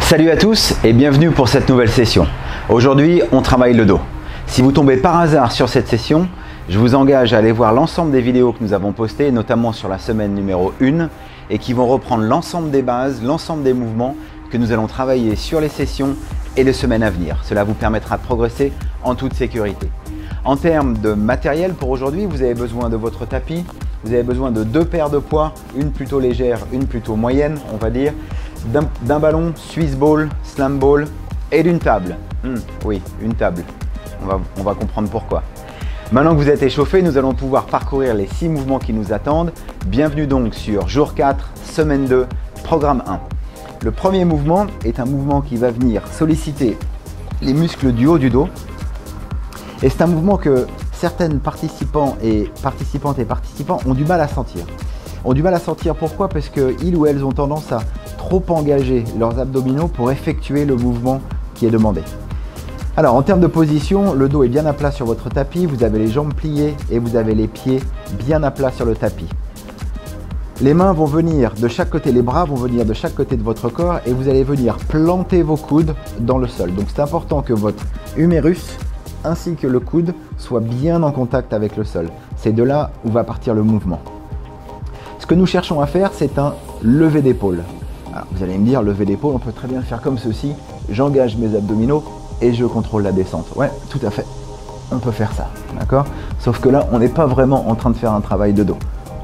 Salut à tous et bienvenue pour cette nouvelle session. Aujourd'hui, on travaille le dos. Si vous tombez par hasard sur cette session, je vous engage à aller voir l'ensemble des vidéos que nous avons postées, notamment sur la semaine numéro 1, et qui vont reprendre l'ensemble des bases, l'ensemble des mouvements que nous allons travailler sur les sessions et les semaines à venir. Cela vous permettra de progresser en toute sécurité. En termes de matériel pour aujourd'hui, vous avez besoin de votre tapis, vous avez besoin de 2 paires de poids, une plutôt légère, une plutôt moyenne, on va dire, d'un ballon, Swiss ball, slam ball et d'une table. Oui, une table. On va comprendre pourquoi. Maintenant que vous êtes échauffé, nous allons pouvoir parcourir les 6 mouvements qui nous attendent. Bienvenue donc sur jour 4, semaine 2, programme 1. Le premier mouvement est un mouvement qui va venir solliciter les muscles du haut du dos. Et c'est un mouvement que certaines participantes et participants ont du mal à sentir. Pourquoi? Parce qu'ils ou elles ont tendance à trop engager leurs abdominaux pour effectuer le mouvement qui est demandé. Alors en termes de position, le dos est bien à plat sur votre tapis, vous avez les jambes pliées et vous avez les pieds bien à plat sur le tapis. Les mains vont venir de chaque côté, les bras vont venir de chaque côté de votre corps et vous allez venir planter vos coudes dans le sol. Donc c'est important que votre humérus ainsi que le coude soient bien en contact avec le sol. C'est de là où va partir le mouvement. Ce que nous cherchons à faire, c'est un lever d'épaule. Alors vous allez me dire, lever d'épaule, on peut très bien le faire comme ceci. J'engage mes abdominaux et je contrôle la descente. Ouais, tout à fait. On peut faire ça, d'accord? Sauf que là, on n'est pas vraiment en train de faire un travail de dos.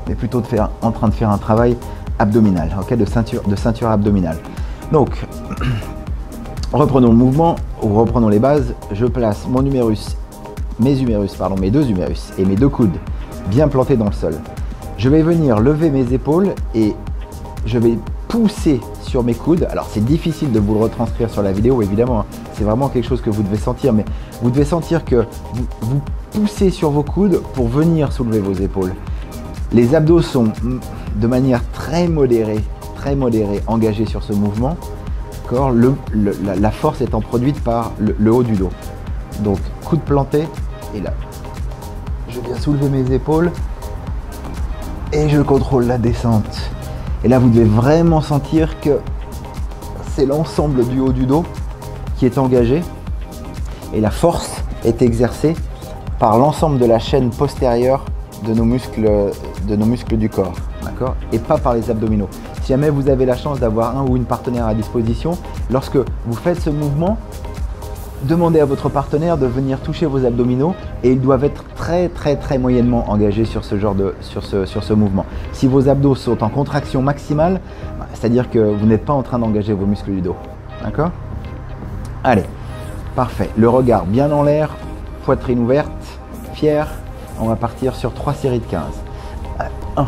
On est plutôt en train de faire un travail abdominal, okay, de ceinture abdominale. Donc, reprenons le mouvement, ou reprenons les bases. Je place mes deux humérus et mes 2 coudes bien plantés dans le sol. Je vais venir lever mes épaules et je vais pousser sur mes coudes. Alors c'est difficile de vous le retranscrire sur la vidéo évidemment, hein. C'est vraiment quelque chose que vous devez sentir, mais vous devez sentir que vous poussez sur vos coudes pour venir soulever vos épaules. Les abdos sont de manière très modérée engagés sur ce mouvement. La force étant produite par le haut du dos. Donc coude planté et là je viens soulever mes épaules et je contrôle la descente. Et là vous devez vraiment sentir que c'est l'ensemble du haut du dos qui est engagé et la force est exercée par l'ensemble de la chaîne postérieure de nos muscles du corps, d'accord, et pas par les abdominaux. Si jamais vous avez la chance d'avoir un ou une partenaire à disposition, lorsque vous faites ce mouvement, demandez à votre partenaire de venir toucher vos abdominaux et ils doivent être très moyennement engagés sur ce mouvement. Si vos abdos sont en contraction maximale, c'est-à-dire que vous n'êtes pas en train d'engager vos muscles du dos. D'accord? Allez, parfait. Le regard bien en l'air, poitrine ouverte, fier. On va partir sur 3 séries de 15. 1,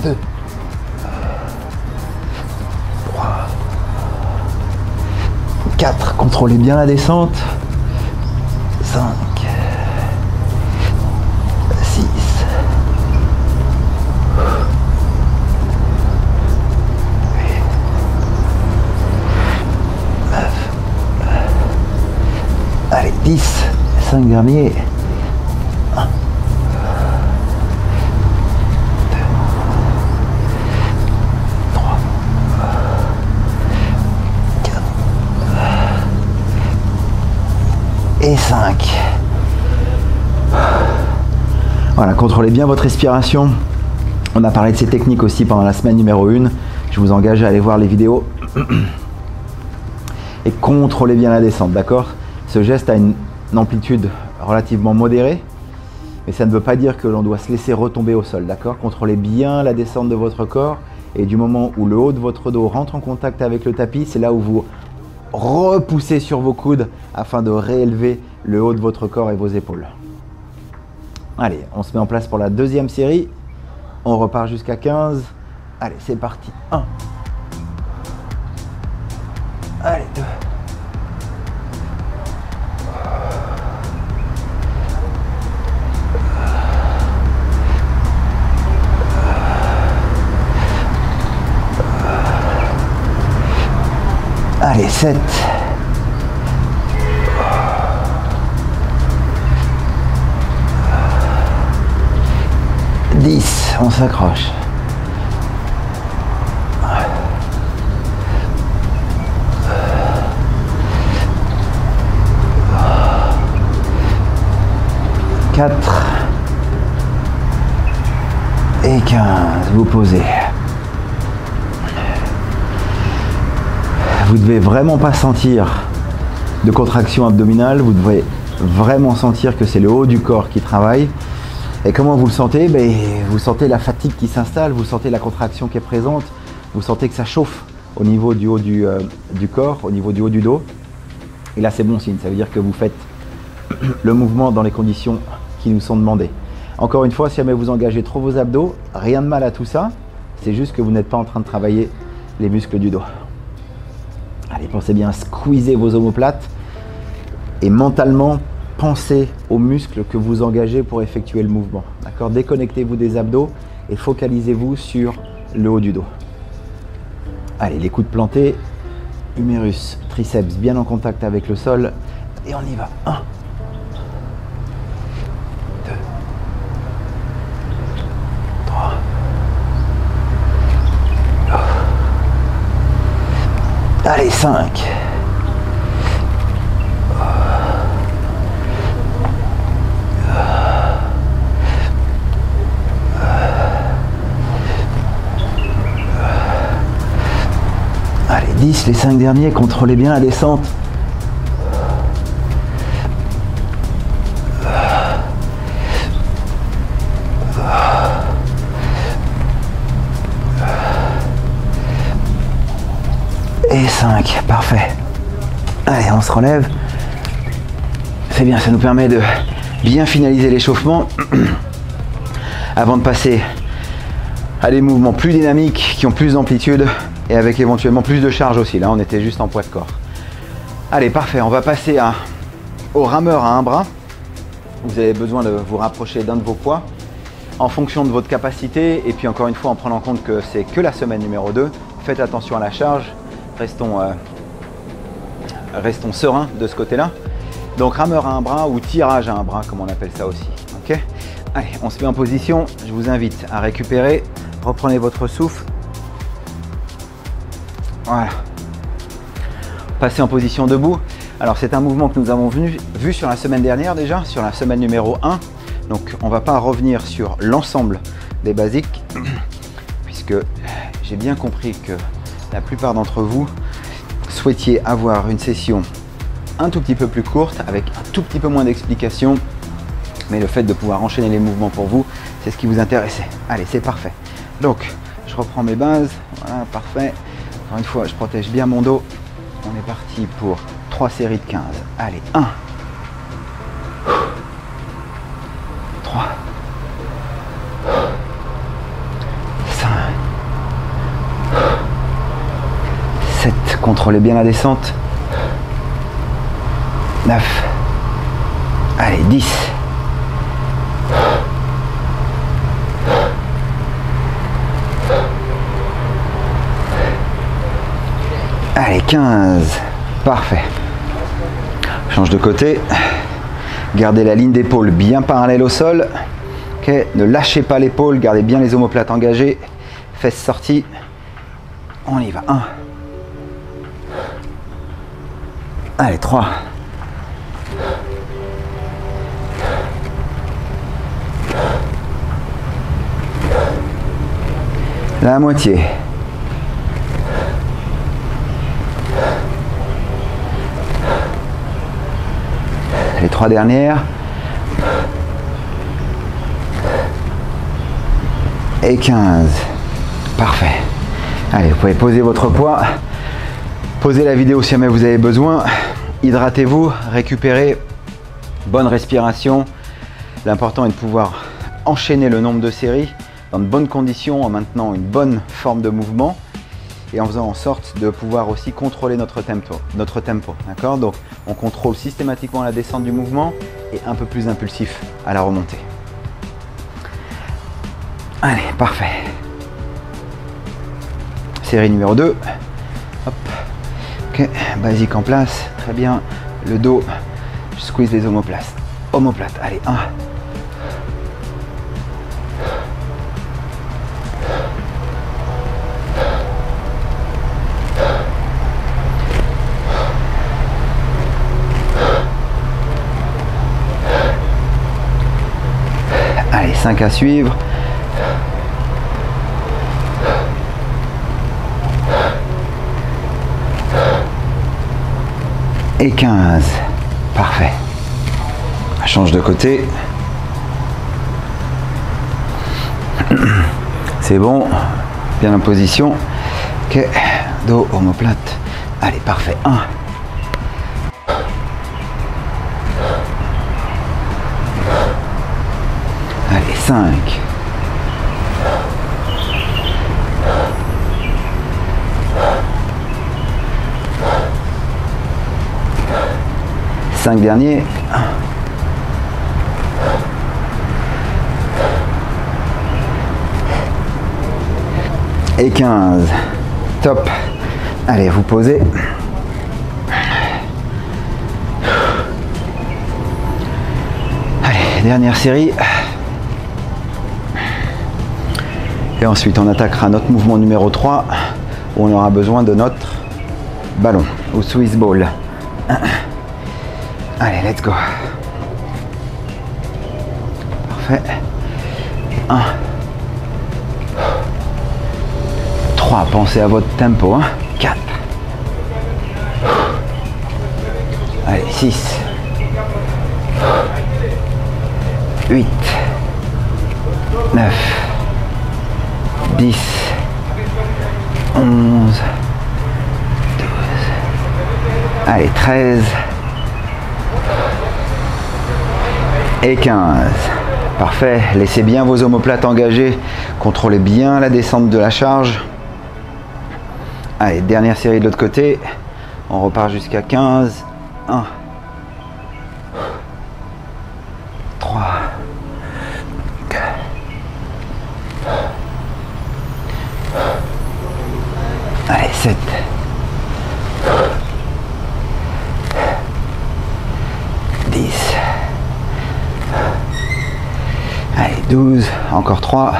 2, 3, 4. Contrôlez bien la descente. 5, 6, 9. Allez, 10. 5 derniers. 1, 2, 3, 4 et 5. Voilà, contrôlez bien votre respiration. On a parlé de ces techniques aussi pendant la semaine numéro 1. Je vous engage à aller voir les vidéos. Et contrôlez bien la descente, d'accord? Ce geste a une amplitude relativement modérée, mais ça ne veut pas dire que l'on doit se laisser retomber au sol, d'accord? Contrôlez bien la descente de votre corps et du moment où le haut de votre dos rentre en contact avec le tapis, c'est là où vous repoussez sur vos coudes afin de réélever le haut de votre corps et vos épaules. Allez, on se met en place pour la deuxième série. On repart jusqu'à 15. Allez, c'est parti. 1. Allez, 2. Allez, 7. 10, on s'accroche. vous posez. Vous devez vraiment pas sentir de contraction abdominale, vous devez vraiment sentir que c'est le haut du corps qui travaille. Et comment vous le sentez? Vous sentez la fatigue qui s'installe, vous sentez la contraction qui est présente, vous sentez que ça chauffe au niveau du haut du corps, au niveau du haut du dos. Et là c'est bon signe, ça veut dire que vous faites le mouvement dans les conditions qui nous sont demandées. Encore une fois, si jamais vous engagez trop vos abdos, rien de mal à tout ça, c'est juste que vous n'êtes pas en train de travailler les muscles du dos. Allez, pensez bien à squeezer vos omoplates et mentalement pensez aux muscles que vous engagez pour effectuer le mouvement. D'accord? Déconnectez-vous des abdos et focalisez-vous sur le haut du dos. Allez, les coudes plantés, humérus, triceps bien en contact avec le sol et on y va. 1, 2, 3. Allez, 5. Allez, 10, les 5 derniers, contrôlez bien la descente. Et 5, parfait. Allez, on se relève. C'est bien, ça nous permet de bien finaliser l'échauffement avant de passer à des mouvements plus dynamiques qui ont plus d'amplitude et avec éventuellement plus de charge aussi. Là, on était juste en poids de corps. Allez, parfait. On va passer au rameur à un bras. Vous avez besoin de vous rapprocher d'un de vos poids en fonction de votre capacité. Et puis encore une fois, en prenant en compte que c'est que la semaine numéro 2, faites attention à la charge. Restons sereins de ce côté-là. Donc rameur à un bras ou tirage à un bras, comme on appelle ça aussi. Ok. Allez, on se met en position. Je vous invite à récupérer. Reprenez votre souffle. Voilà. Passez en position debout. Alors c'est un mouvement que nous avons vu sur la semaine dernière déjà, sur la semaine numéro 1. Donc on ne va pas revenir sur l'ensemble des basiques, puisque j'ai bien compris que la plupart d'entre vous souhaitiez avoir une session un tout petit peu plus courte, avec un tout petit peu moins d'explications, mais le fait de pouvoir enchaîner les mouvements pour vous, c'est ce qui vous intéressait. Allez, c'est parfait. Donc, je reprends mes bases. Voilà, parfait. Encore une fois, je protège bien mon dos. On est parti pour 3 séries de 15. Allez, 1, 3, 5, 7, contrôlez bien la descente. 9, allez, 10, 15, parfait. Change de côté. Gardez la ligne d'épaule bien parallèle au sol. Ok, ne lâchez pas l'épaule, gardez bien les omoplates engagées. Fesses sorties. On y va. 1. Allez, 3. La moitié. Les 3 dernières. Et 15. Parfait. Allez, vous pouvez poser votre poids. Posez la vidéo si jamais vous avez besoin. Hydratez-vous, récupérez. Bonne respiration. L'important est de pouvoir enchaîner le nombre de séries dans de bonnes conditions, en maintenant une bonne forme de mouvement et en faisant en sorte de pouvoir aussi contrôler notre tempo. D'accord? Donc on contrôle systématiquement la descente du mouvement et un peu plus impulsif à la remontée. Allez, parfait. Série numéro 2. Hop. Ok, basique en place. Très bien. Le dos, je squeeze les omoplates. Omoplates. Allez, 1. Allez, 5 à suivre. Et 15. Parfait. On change de côté. C'est bon. Bien en position. Ok. Dos, omoplate. Allez, parfait. 1. Allez, 5. 5 derniers. Et 15. Top. Allez, vous posez. Allez, dernière série. Et ensuite, on attaquera notre mouvement numéro 3 où on aura besoin de notre ballon ou Swiss ball. Allez, let's go. Parfait. 1. 3. Pensez à votre tempo. 4. Allez, 6. 8. 9. 10. 11. 12. Allez, 13. Et 15. Parfait. Laissez bien vos omoplates engagées. Contrôlez bien la descente de la charge. Allez, dernière série de l'autre côté. On repart jusqu'à 15. 1. 3. 4. Allez, 7. 10. Allez, 12. Encore 3.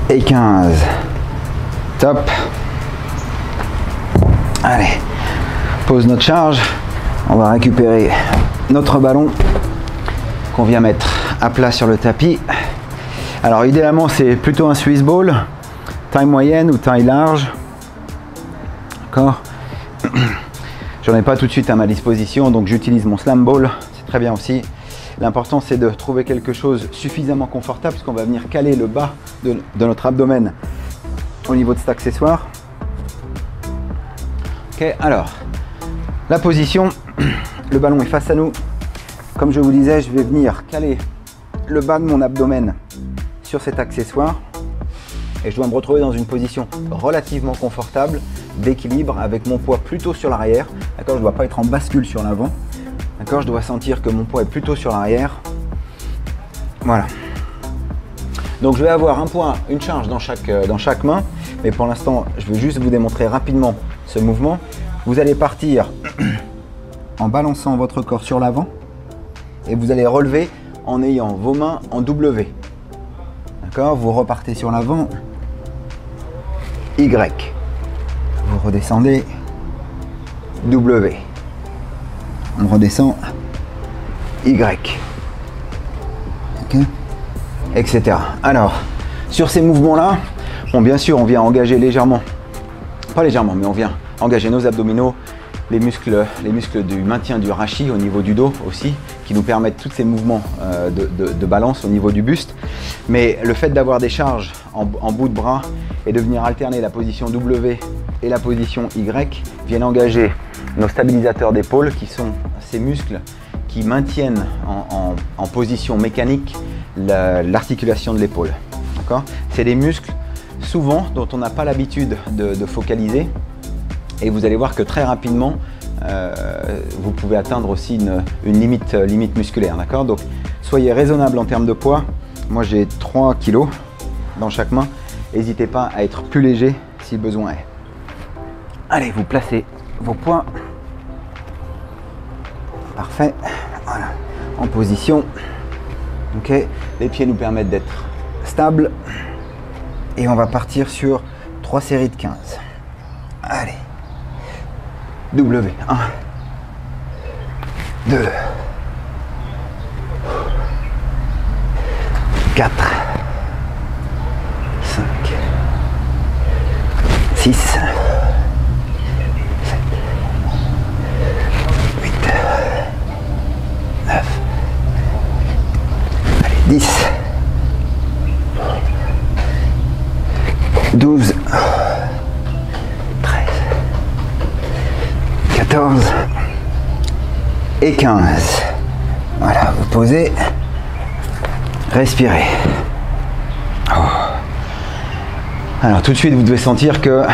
Et 15. Top. Allez, pose notre charge. On va récupérer notre ballon qu'on vient mettre à plat sur le tapis. Alors idéalement c'est plutôt un Swiss ball, taille moyenne ou taille large. D'accord. J'en ai pas tout de suite à ma disposition, donc j'utilise mon slam ball, c'est très bien aussi. L'important c'est de trouver quelque chose suffisamment confortable parce qu'on va venir caler le bas de notre abdomen au niveau de cet accessoire. Ok, alors la position, le ballon est face à nous. Comme je vous disais, je vais venir caler le bas de mon abdomen sur cet accessoire et je dois me retrouver dans une position relativement confortable d'équilibre avec mon poids plutôt sur l'arrière. D'accord, je ne dois pas être en bascule sur l'avant. D'accord, je dois sentir que mon poids est plutôt sur l'arrière. Voilà. Donc je vais avoir un poids, une charge dans chaque main, mais pour l'instant, je veux juste vous démontrer rapidement ce mouvement. Vous allez partir en balançant votre corps sur l'avant et vous allez relever en ayant vos mains en W. D'accord, vous repartez sur l'avant, Y. Vous redescendez, W. On redescend, Y. Ok, etc. Alors, sur ces mouvements-là, bon, bien sûr, on vient engager légèrement, pas légèrement, mais on vient engager nos abdominaux, les muscles du maintien du rachis au niveau du dos aussi, qui nous permettent tous ces mouvements de balance au niveau du buste. Mais le fait d'avoir des charges en bout de bras et de venir alterner la position W et la position Y viennent engager nos stabilisateurs d'épaule, qui sont ces muscles qui maintiennent en position mécanique l'articulation de l'épaule. C'est des muscles souvent dont on n'a pas l'habitude de focaliser. Et vous allez voir que très rapidement, vous pouvez atteindre aussi une limite musculaire. D'accord, donc soyez raisonnable en termes de poids. Moi j'ai 3 kg dans chaque main. N'hésitez pas à être plus léger si besoin est. Allez, vous placez vos poids. Parfait. Voilà. En position. Ok. Les pieds nous permettent d'être stables. Et on va partir sur 3 séries de 15. Allez. W. 1. 2. 4. 5. 6. 12, 13, 14 et 15. Voilà, vous posez, respirez. Alors tout de suite, vous devez sentir que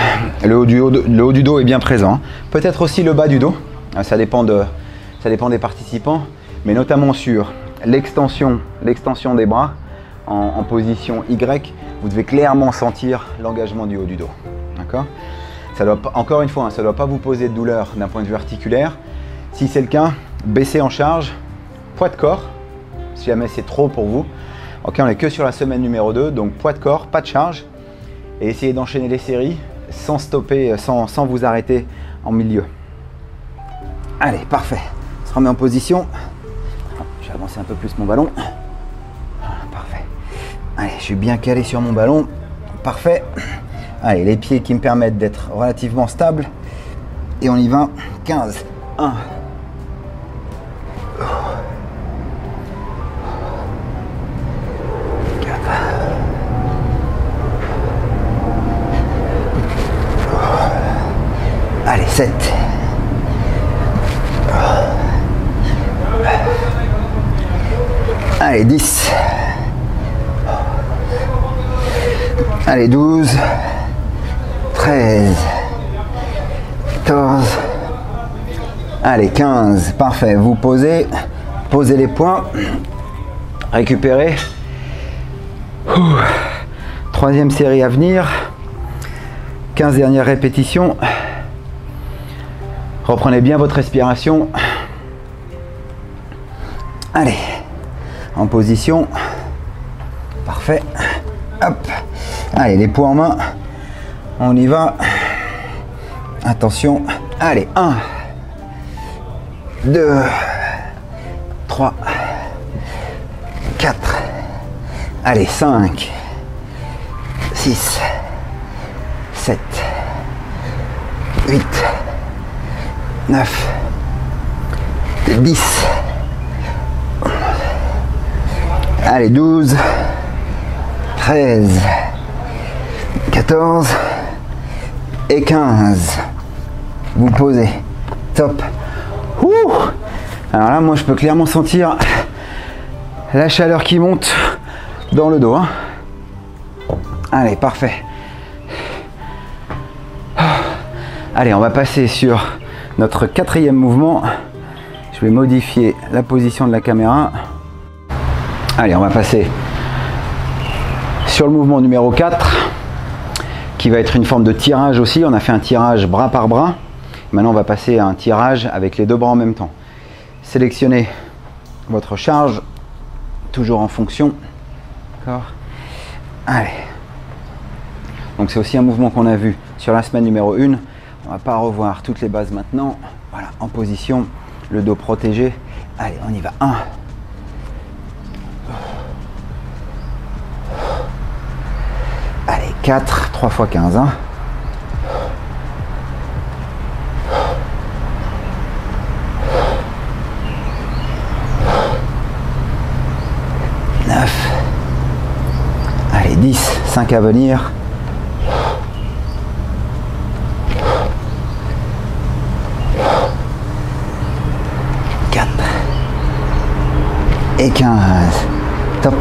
le haut du dos est bien présent. Peut-être aussi le bas du dos, ça dépend des participants, mais notamment sur l'extension des bras en position Y, vous devez clairement sentir l'engagement du haut du dos. D'accord ? Encore une fois, ça ne doit pas vous poser de douleur d'un point de vue articulaire. Si c'est le cas, baissez en charge, poids de corps, si jamais c'est trop pour vous. Ok, on n'est que sur la semaine numéro 2, donc poids de corps, pas de charge. Et essayez d'enchaîner les séries sans stopper, sans vous arrêter en milieu. Allez, parfait. On se remet en position. Je vais avancer un peu plus mon ballon. Parfait. Allez, je suis bien calé sur mon ballon. Parfait. Allez, les pieds qui me permettent d'être relativement stable. Et on y va. 15. 1. 4. Allez, 7. Allez, 10. Allez, 12. 13. 14. Allez, 15. Parfait. Vous posez les poids. Récupérez. Troisième série à venir. 15 dernières répétitions. Reprenez bien votre respiration. Allez, en position. Parfait. Hop. Allez, les poids en main. On y va. Attention. Allez, 1, 2, 3, 4. Allez, 5, 6, 7, 8, 9, 10. Allez, 12, 13, 14 et 15. Vous posez. Top. Ouh. Alors là, moi, je peux clairement sentir la chaleur qui monte dans le dos. Hein. Allez, parfait. Allez, on va passer sur notre quatrième mouvement. Je vais modifier la position de la caméra. Allez, on va passer sur le mouvement numéro 4, qui va être une forme de tirage aussi. On a fait un tirage bras par bras. Maintenant, on va passer à un tirage avec les deux bras en même temps. Sélectionnez votre charge, toujours en fonction. D'accord ? Allez. Donc, c'est aussi un mouvement qu'on a vu sur la semaine numéro 1. On ne va pas revoir toutes les bases maintenant. Voilà, en position, le dos protégé. Allez, on y va. 1. Allez, 4, 3 fois 15. Hein. 9. Allez, 10, 5 à venir. 4 et 15. Top.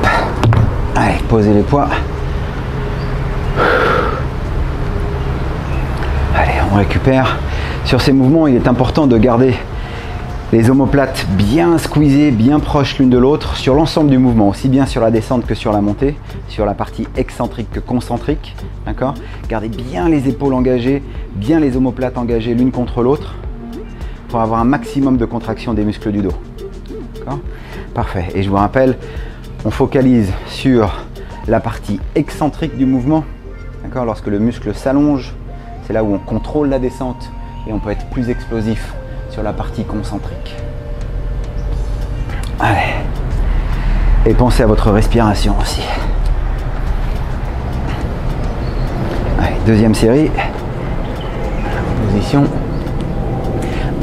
Allez, posez les poids. Allez, on récupère. Sur ces mouvements, il est important de garder les omoplates bien squeezées, bien proches l'une de l'autre sur l'ensemble du mouvement, aussi bien sur la descente que sur la montée, sur la partie excentrique que concentrique. D'accord ? Gardez bien les épaules engagées, bien les omoplates engagées l'une contre l'autre pour avoir un maximum de contraction des muscles du dos. D'accord ? Parfait. Et je vous rappelle, on focalise sur la partie excentrique du mouvement. D'accord ? Lorsque le muscle s'allonge, c'est là où on contrôle la descente et on peut être plus explosif sur la partie concentrique. Allez. Et pensez à votre respiration aussi. Allez, deuxième série. Position.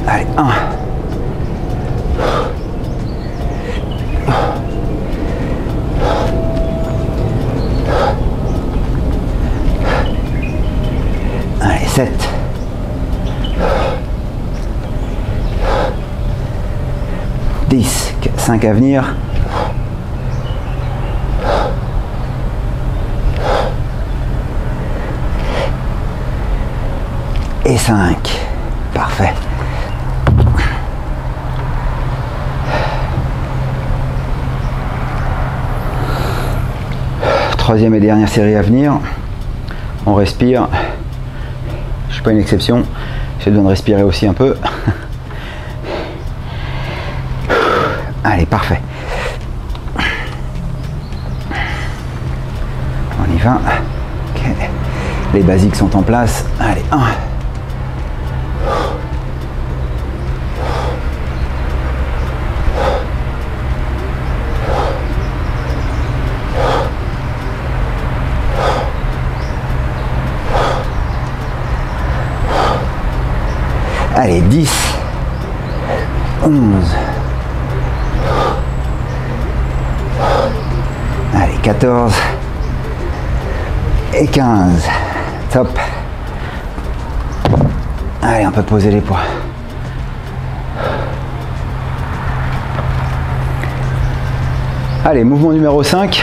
Allez, 1. 2. 7, 10, 5 à venir, et 5, parfait. Troisième et dernière série à venir, on respire, je ne suis pas une exception, j'ai besoin de respirer aussi un peu. Allez, parfait. On y va. Okay. Les basiques sont en place. Allez, 1. Allez, 10, 11, allez, 14 et 15, top. Allez, on peut poser les poids. Allez, mouvement numéro 5.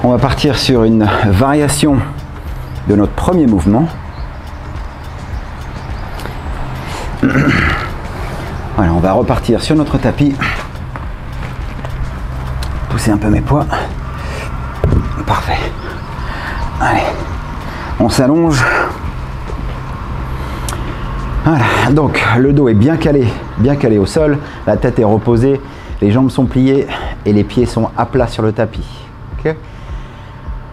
On va partir sur une variation de notre premier mouvement. Voilà, on va repartir sur notre tapis. Pousser un peu mes poids. Parfait. Allez, on s'allonge. Voilà, donc le dos est bien calé au sol. La tête est reposée, les jambes sont pliées et les pieds sont à plat sur le tapis. Okay.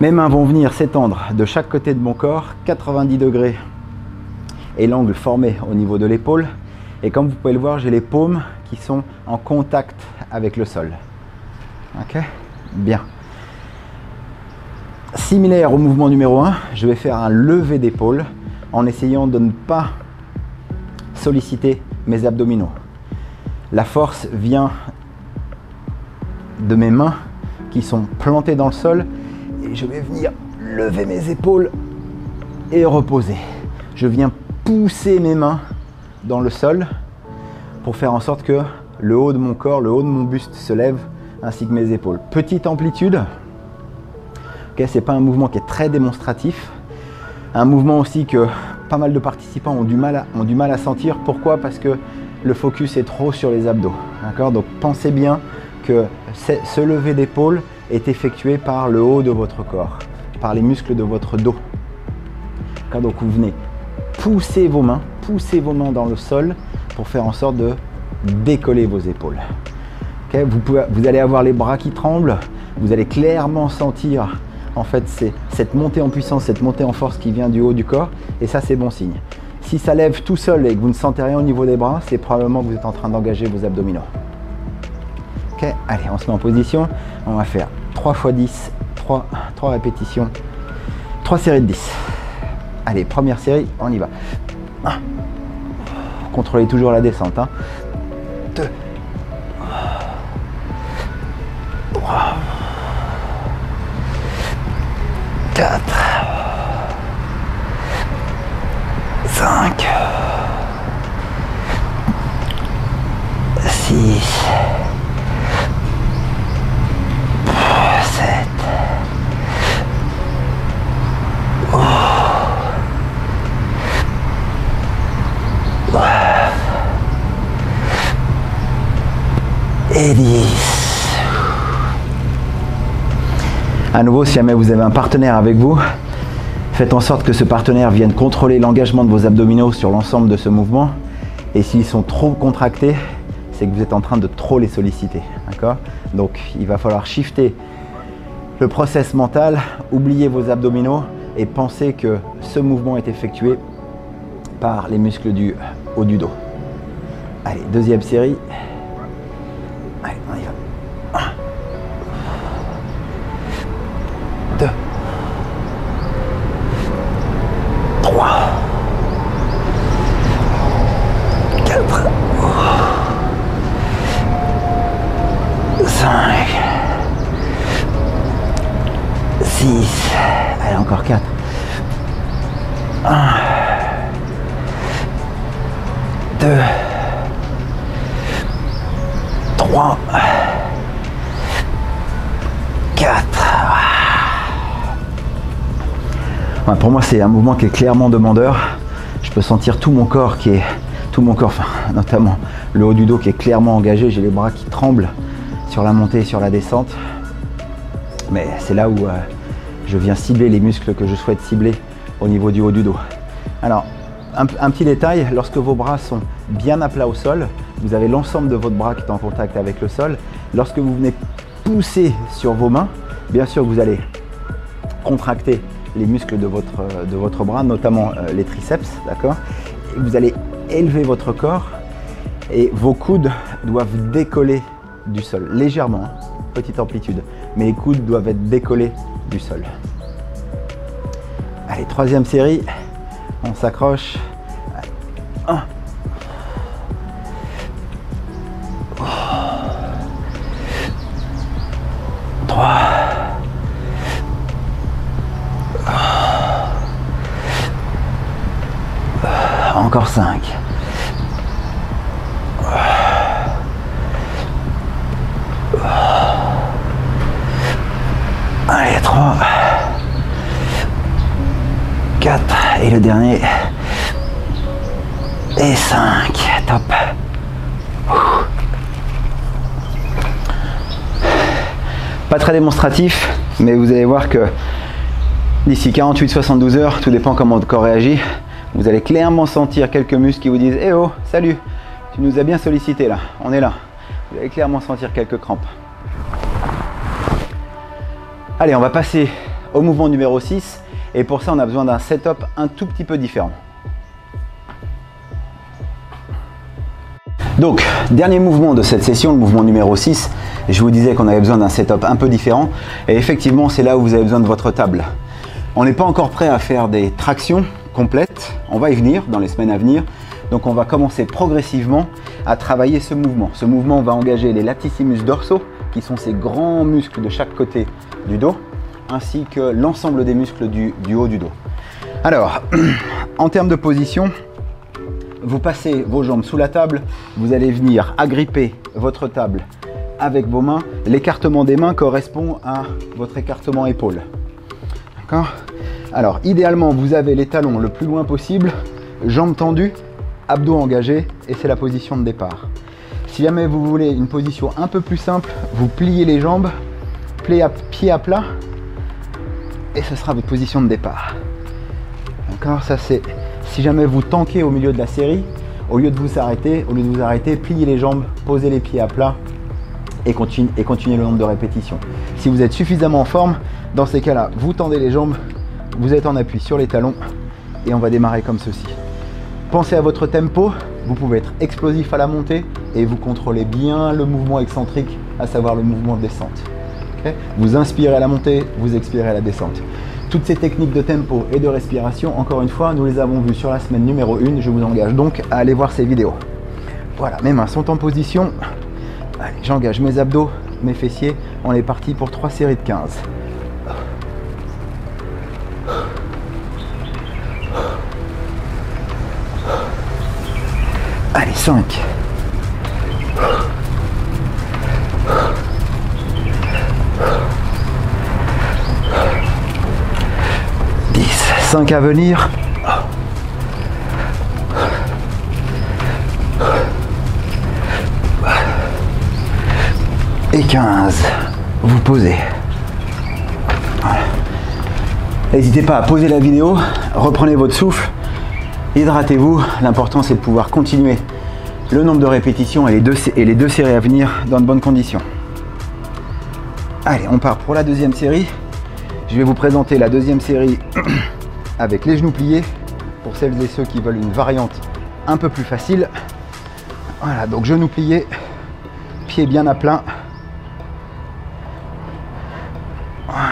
Mes mains vont venir s'étendre de chaque côté de mon corps, 90 degrés. Et l'angle formé au niveau de l'épaule. Et comme vous pouvez le voir, j'ai les paumes qui sont en contact avec le sol. Ok, bien. Similaire au mouvement numéro 1, je vais faire un lever d'épaule en essayant de ne pas solliciter mes abdominaux. La force vient de mes mains qui sont plantées dans le sol et je vais venir lever mes épaules et reposer. Je viens pousser mes mains dans le sol pour faire en sorte que le haut de mon corps, le haut de mon buste se lève ainsi que mes épaules. Petite amplitude. Okay, c'est pas un mouvement qui est très démonstratif. Un mouvement aussi que pas mal de participants ont du mal à sentir. Pourquoi? Parce que le focus est trop sur les abdos. D'accord? Donc pensez bien que ce lever d'épaule est effectué par le haut de votre corps, par les muscles de votre dos. Okay, donc vous venez poussez vos mains dans le sol pour faire en sorte de décoller vos épaules. Okay, vous allez avoir les bras qui tremblent, vous allez clairement sentir en fait cette montée en puissance, cette montée en force qui vient du haut du corps et ça c'est bon signe. Si ça lève tout seul et que vous ne sentez rien au niveau des bras, c'est probablement que vous êtes en train d'engager vos abdominaux. Okay, allez, on se met en position, on va faire 3 x 10, 3 répétitions, 3 séries de 10. Allez, première série, on y va. 1. Contrôlez toujours la descente. 2. 3. 4. 5. 6. 7. 9 et 10. À nouveau, si jamais vous avez un partenaire avec vous, faites en sorte que ce partenaire vienne contrôler l'engagement de vos abdominaux sur l'ensemble de ce mouvement. Et s'ils sont trop contractés, c'est que vous êtes en train de trop les solliciter. D'accord? Donc il va falloir shifter le process mental, oublier vos abdominaux et penser que ce mouvement est effectué par les muscles du haut du dos. Allez, deuxième série. Allez, on y va. 1. 2. 3. 4. 5. 6. Allez, encore 4. 1, 2, 3, 4. Ouais, pour moi, c'est un mouvement qui est clairement demandeur. Je peux sentir tout mon corps enfin, notamment le haut du dos qui est clairement engagé. J'ai les bras qui tremblent sur la montée et sur la descente. Mais c'est là où je viens cibler les muscles que je souhaite cibler au niveau du haut du dos. Alors, un petit détail, lorsque vos bras sont bien à plat au sol, vous avez l'ensemble de votre bras qui est en contact avec le sol. Lorsque vous venez pousser sur vos mains, bien sûr vous allez contracter les muscles de votre bras, notamment les triceps, d'accord? Vous allez élever votre corps et vos coudes doivent décoller du sol, légèrement, hein, petite amplitude, mais les coudes doivent être décollés du sol. Allez, troisième série, on s'accroche. 1, 3, 5. Allez, 3, 4 et le dernier et 5. Top. Pas très démonstratif, mais vous allez voir que d'ici 48-72 heures, tout dépend comment votre corps réagit, vous allez clairement sentir quelques muscles qui vous disent « Eh oh, salut, tu nous as bien sollicité là, on est là ». Vous allez clairement sentir quelques crampes. Allez, on va passer au mouvement numéro 6 et pour ça on a besoin d'un setup un tout petit peu différent. Donc, dernier mouvement de cette session, le mouvement numéro 6. Je vous disais qu'on avait besoin d'un setup un peu différent et effectivement c'est là où vous avez besoin de votre table. On n'est pas encore prêt à faire des tractions complètes, on va y venir dans les semaines à venir. Donc on va commencer progressivement à travailler ce mouvement. Ce mouvement va engager les latissimus dorsaux, qui sont ces grands muscles de chaque côté du dos, ainsi que l'ensemble des muscles du haut du dos. Alors, en termes de position, vous passez vos jambes sous la table, vous allez venir agripper votre table avec vos mains. L'écartement des mains correspond à votre écartement épaule. D'accord ? Alors, idéalement, vous avez les talons le plus loin possible, jambes tendues, abdos engagés, et c'est la position de départ. Si jamais vous voulez une position un peu plus simple, vous pliez les jambes, pied à plat, et ce sera votre position de départ. D'accord ? Ça c'est si jamais vous tankez au milieu de la série, au lieu de vous arrêter, pliez les jambes, posez les pieds à plat et continuez le nombre de répétitions. Si vous êtes suffisamment en forme, dans ces cas-là, vous tendez les jambes, vous êtes en appui sur les talons et on va démarrer comme ceci. Pensez à votre tempo, vous pouvez être explosif à la montée et vous contrôlez bien le mouvement excentrique, à savoir le mouvement de descente. Okay ? Vous inspirez à la montée, vous expirez à la descente. Toutes ces techniques de tempo et de respiration, encore une fois, nous les avons vues sur la semaine numéro 1. Je vous engage donc à aller voir ces vidéos. Voilà, mes mains sont en position. Allez, j'engage mes abdos, mes fessiers. On est parti pour 3 séries de 15. Allez, 5. 5 à venir. Et 15. Vous posez. Voilà. N'hésitez pas à poser la vidéo, reprenez votre souffle, hydratez-vous. L'important c'est de pouvoir continuer le nombre de répétitions et les deux séries à venir dans de bonnes conditions. Allez, on part pour la deuxième série. Je vais vous présenter la deuxième série avec les genoux pliés, pour celles et ceux qui veulent une variante un peu plus facile. Voilà, donc genoux pliés, pieds bien à plat. Voilà.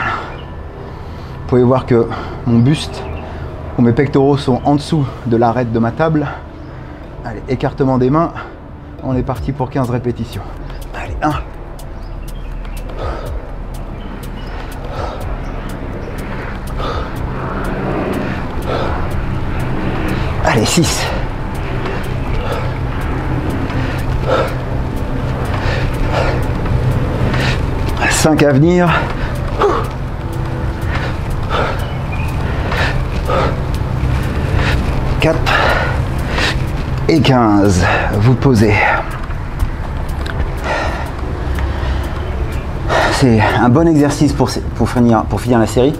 Vous pouvez voir que mon buste ou mes pectoraux sont en dessous de l'arête de ma table. Allez, écartement des mains. On est parti pour 15 répétitions. Allez, 1. 2, 6, 5 à venir, 4 et 15. Vous posez. C'est un bon exercice pour finir la série.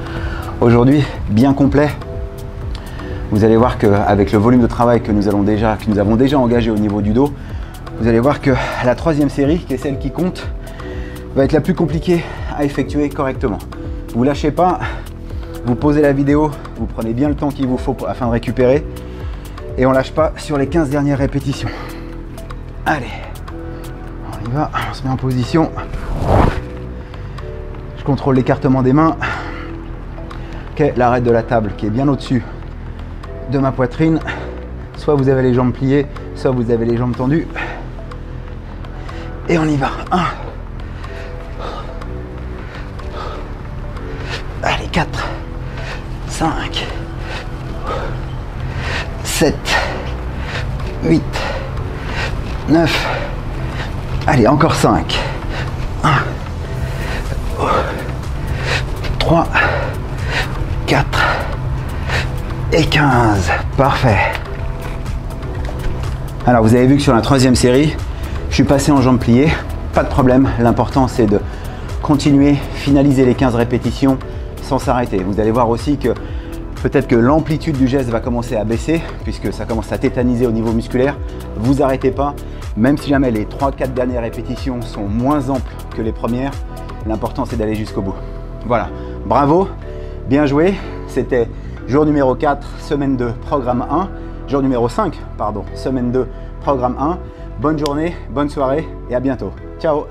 Aujourd'hui, bien complet. Vous allez voir qu'avec le volume de travail que nous avons déjà engagé au niveau du dos, vous allez voir que la troisième série, qui est celle qui compte, va être la plus compliquée à effectuer correctement. Vous lâchez pas, vous posez la vidéo, vous prenez bien le temps qu'il vous faut afin de récupérer et on lâche pas sur les 15 dernières répétitions. Allez, on y va, on se met en position. Je contrôle l'écartement des mains. Ok, l'arête de la table qui est bien au-dessus de ma poitrine. Soit vous avez les jambes pliées, soit vous avez les jambes tendues. Et on y va. 1. Allez, 4, 5, 7, 8, 9. Allez, encore 5. 1, 3, 4 et 15. Parfait. Alors, vous avez vu que sur la troisième série, je suis passé en jambes pliées. Pas de problème. L'important, c'est de continuer, finaliser les 15 répétitions sans s'arrêter. Vous allez voir aussi que peut-être que l'amplitude du geste va commencer à baisser puisque ça commence à tétaniser au niveau musculaire. Vous arrêtez pas, même si jamais les 3-4 dernières répétitions sont moins amples que les premières, l'important c'est d'aller jusqu'au bout. Voilà, bravo, bien joué. C'était jour numéro 4, semaine 2, programme 1. Jour numéro 5, pardon, semaine 2, programme 1. Bonne journée, bonne soirée et à bientôt. Ciao.